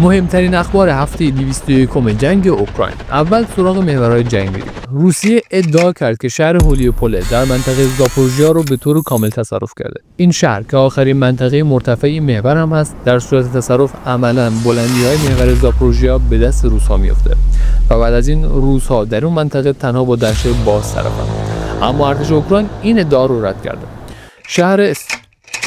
مهمترین اخبار هفته 201 جنگ اوکراین. اول سراغ محورهای جنگ میریم. روسیه ادعا کرد که شهر هولیوپول در منطقه زاپوروژیا رو به طور کامل تصرف کرده. این شهر که آخرین منطقه مرتفع محور هم هست، در صورت تصرف عملاً بلندی‌های محور زاپوروژیا به دست روس‌ها میفته و بعد از این روس‌ها در اون منطقه تنها با دشت باز طرفن. اما ارتش اوکراین این ادعا رو رد کرده. شهر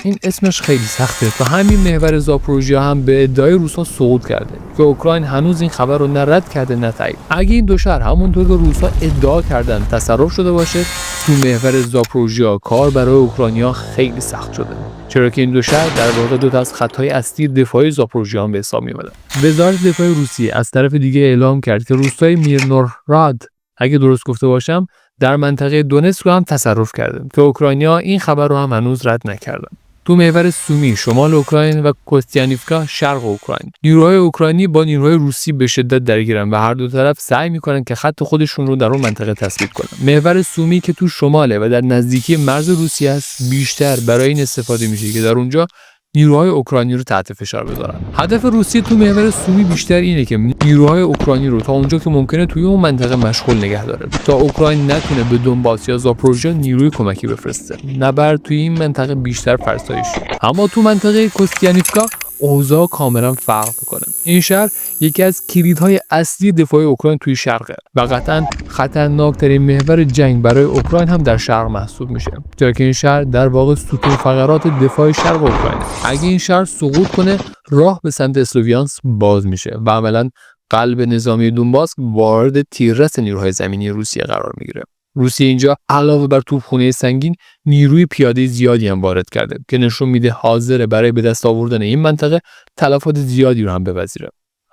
این اسمش خیلی سخته و همین محور زاپوروژیا هم به ادعای روس‌ها سقوط کرده که اوکراین هنوز این خبر رو نه رد کرده نه تایید. اگه این دو شهر همونطور که روس‌ها ادعا کردن تصرف شده باشه، تو محور زاپوروژیا کار برای اوکراینیا خیلی سخت شده، چرا که این دو شهر در واقع دو تا از خطهای اصلی دفاعی زاپوروژیا به حساب می‌آمدن. وزارت دفاع روسیه از طرف دیگه اعلام کرد که روستای میرنوراد، اگه درست گفته باشم، در منطقه دونتسک هم تصرف کرده که اوکراینیا این خبر رو هم هنوز رد نکردن. تو محور سومی شمال اوکراین و کوستیانیفکا شرق اوکراین، نیروهای اوکراینی با نیروهای روسی به شدت درگیرن و هر دو طرف سعی میکنن که خط خودشون رو در اون منطقه تثبیت کنن. محور سومی که تو شماله و در نزدیکی مرز روسیه است، بیشتر برای این استفاده میشه که در اونجا نیروهای اوکراینی رو تحت فشار بذارن. هدف روسیه تو محور سومی بیشتر اینه که نیروهای اوکراینی رو تا اونجا که ممکنه توی اون منطقه مشغول نگه داره تا اوکراین نتونه به دونباس یا زاپوروژیا نیروی کمکی بفرسته. نبرد توی این منطقه بیشتر فرسایش شه. اما تو منطقه کوستیانیفکا اوضاع کاملا فرق میکنه. این شهر یکی از کلیدهای اصلی دفاع اوکراین توی شرقه و قطعاً خطرناکترین محور جنگ برای اوکراین هم در شرق محسوب میشه، چرا که این شهر در واقع ستون فقرات دفاع شرق اوکراین. اگه این شهر سقوط کنه، راه به سمت اسلوویانسک باز میشه و عملاً قلب نظامی دونباس وارد تیررس نیروهای زمینی روسیه قرار میگیره. روسیه اینجا علاوه بر توپخانه سنگین، نیروی پیاده زیادی هم وارد کرده که نشون میده حاضره برای به دست آوردن این منطقه تلفات زیادی رو هم بپذیره.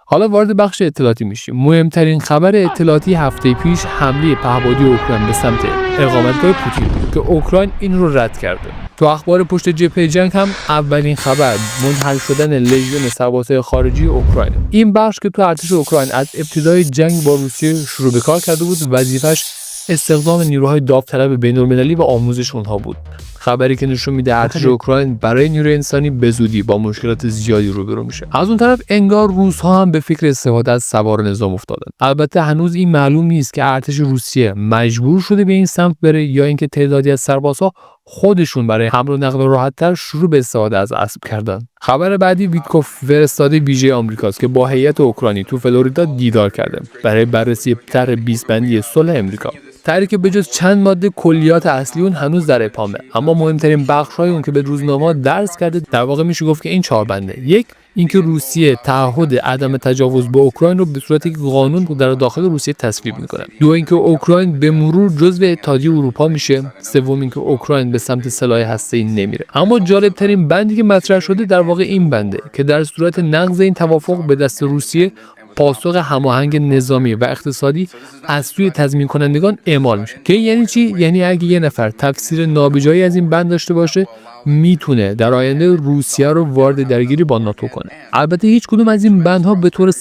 حالا وارد بخش اطلاعاتی میشیم. مهمترین خبر اطلاعاتی هفته پیش حمله پهپادی اوکراین به سمت اقامتگاه پوتین که اوکراین این رو رد کرده. تو اخبار پشت جبهه جنگ هم اولین خبر منحل شدن لژیون سربازهای خارجی اوکراین. این بخش که تو ارتش اوکراین از ابتدای جنگ با روسیه شروع به کار کرده بود، وظیفش استخدام نیروهای داوطلب بین‌المللی و آموزش اونها بود. خبری که نشون میده ارتش اوکراین برای نیروی انسانی به زودی با مشکلات زیادی روبرو میشه. از اون طرف انگار روس‌ها هم به فکر استفاده از سوار نظام افتادن. البته هنوز این معلوم نیست که ارتش روسیه مجبور شده به این سمت بره یا اینکه تعدادی از سربازها خودشون برای حمل و نقل راحت‌تر شروع به استفاده از اسب کردن. خبر بعدی ویتکوف فرستاده ویژه آمریکاست که با هیئت اوکراینی تو فلوریدا دیدار کرده برای بررسی طرح 20 بندی صلح آمریکا. طرحی که بجز چند ماده کلیات اصلی اون هنوز در ابهامه، اما مهمترین بخش‌های اون که به روزنامه‌ها درس کرده در واقع میشه گفت که این 4 بنده. یک، اینکه روسیه تعهد عدم تجاوز به اوکراین رو به صورتی که قانون در داخل روسیه تصویب میکنه. دو، اینکه اوکراین به مرور جزو اتحادیه اروپا میشه. سوم، اینکه اوکراین به سمت سلاح هسته‌ای نمیره. اما جالب‌ترین بندی که مطرح شده در واقع این بنده که در صورت نقض این توافق به دست روسیه پاسخ هماهنگ نظامی و اقتصادی از سوی تضمین کنندگان اعمال میشه. که یعنی چی؟ یعنی اگه یه نفر تفسیر نابجایی از این بند داشته باشه، میتونه در آینده روسیه رو وارد درگیری با ناتو کنه. البته هیچ کدوم از این بندها به طور 100%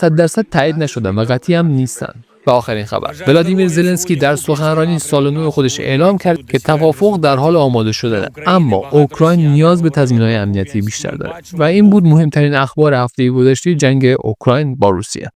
تایید نشدن و قطعی هم نیستن. و آخرین خبر، ولادیمیر زلنسکی در سخنرانی سال نو خودش اعلام کرد که توافق در حال آماده شدنه، اما اوکراین نیاز به تضمین‌های امنیتی بیشتر داره. و این بود مهمترین اخبار هفته گذشته جنگ اوکراین با روسیه.